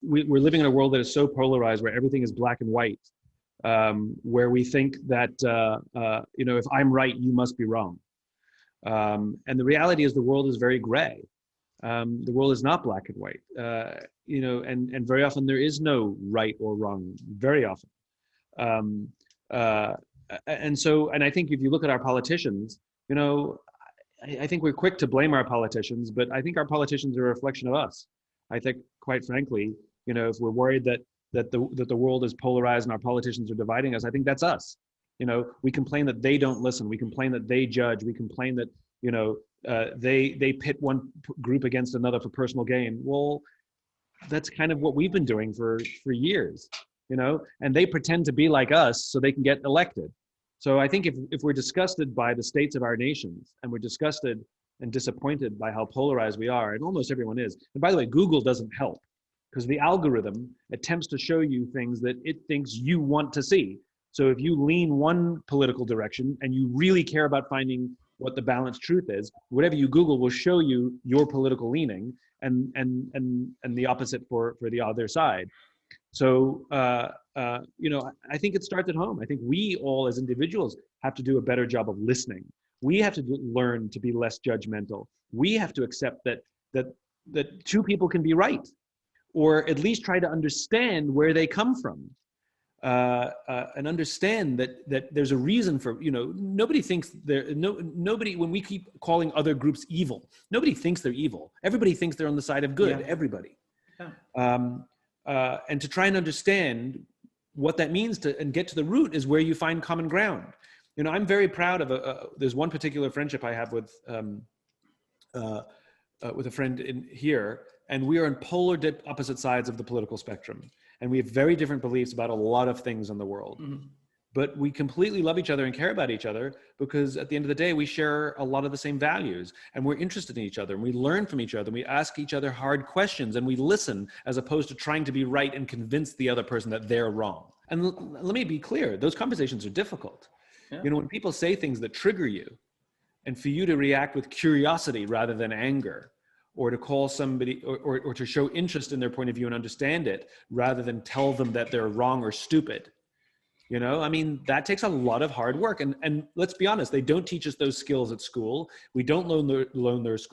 we're living in a world that is so polarized, where everything is black and white, where we think that, if I'm right, you must be wrong. And the reality is the world is very gray. The world is not black and white, and very often there is no right or wrong, very often. And I think if you look at our politicians, I think we're quick to blame our politicians, but I think our politicians are a reflection of us. I think, quite frankly, if we're worried that the world is polarized and our politicians are dividing us, I think that's us. We complain that they don't listen. We complain that they judge. We complain that, they pit one group against another for personal gain. Well, that's kind of what we've been doing for years, and they pretend to be like us so they can get elected. So I think if we're disgusted by the states of our nations, and we're disgusted and disappointed by how polarized we are, and almost everyone is, and by the way, Google doesn't help, because the algorithm attempts to show you things that it thinks you want to see. So if you lean one political direction and you really care about finding what the balanced truth is, whatever you Google will show you your political leaning, and the opposite for the other side. So, I think it starts at home. I think we all as individuals have to do a better job of listening. We have to learn to be less judgmental. We have to accept that two people can be right, or at least try to understand where they come from, and understand that there's a reason for, nobody thinks nobody, when we keep calling other groups evil, nobody thinks they're evil. Everybody thinks they're on the side of good. Yeah. Everybody. Yeah. And to try and understand what that means and get to the root is where you find common ground. I'm very proud of there's one particular friendship I have with a friend in here, and we are on polar opposite sides of the political spectrum. And we have very different beliefs about a lot of things in the world. Mm-hmm. But we completely love each other and care about each other, because at the end of the day, we share a lot of the same values, and we're interested in each other, and we learn from each other, and we ask each other hard questions, and we listen, as opposed to trying to be right and convince the other person that they're wrong. And let me be clear, those conversations are difficult. Yeah. When people say things that trigger you, and for you to react with curiosity rather than anger, or to call somebody, or to show interest in their point of view and understand it, rather than tell them that they're wrong or stupid. That takes a lot of hard work. And let's be honest, they don't teach us those skills at school. We don't learn those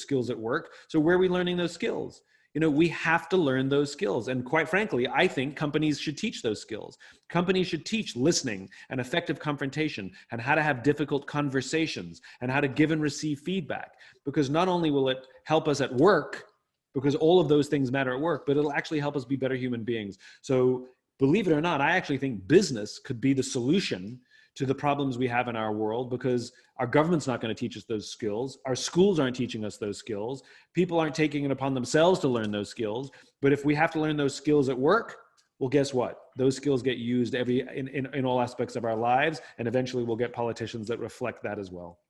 skills at work. So where are we learning those skills? We have to learn those skills. And quite frankly, I think companies should teach those skills. Companies should teach listening and effective confrontation, and how to have difficult conversations, and how to give and receive feedback. Because not only will it help us at work, because all of those things matter at work, but it'll actually help us be better human beings. So believe it or not, I actually think business could be the solution to the problems we have in our world, because our government's not going to teach us those skills. Our schools aren't teaching us those skills. People aren't taking it upon themselves to learn those skills. But if we have to learn those skills at work, well, guess what? Those skills get used in all aspects of our lives, and eventually we'll get politicians that reflect that as well.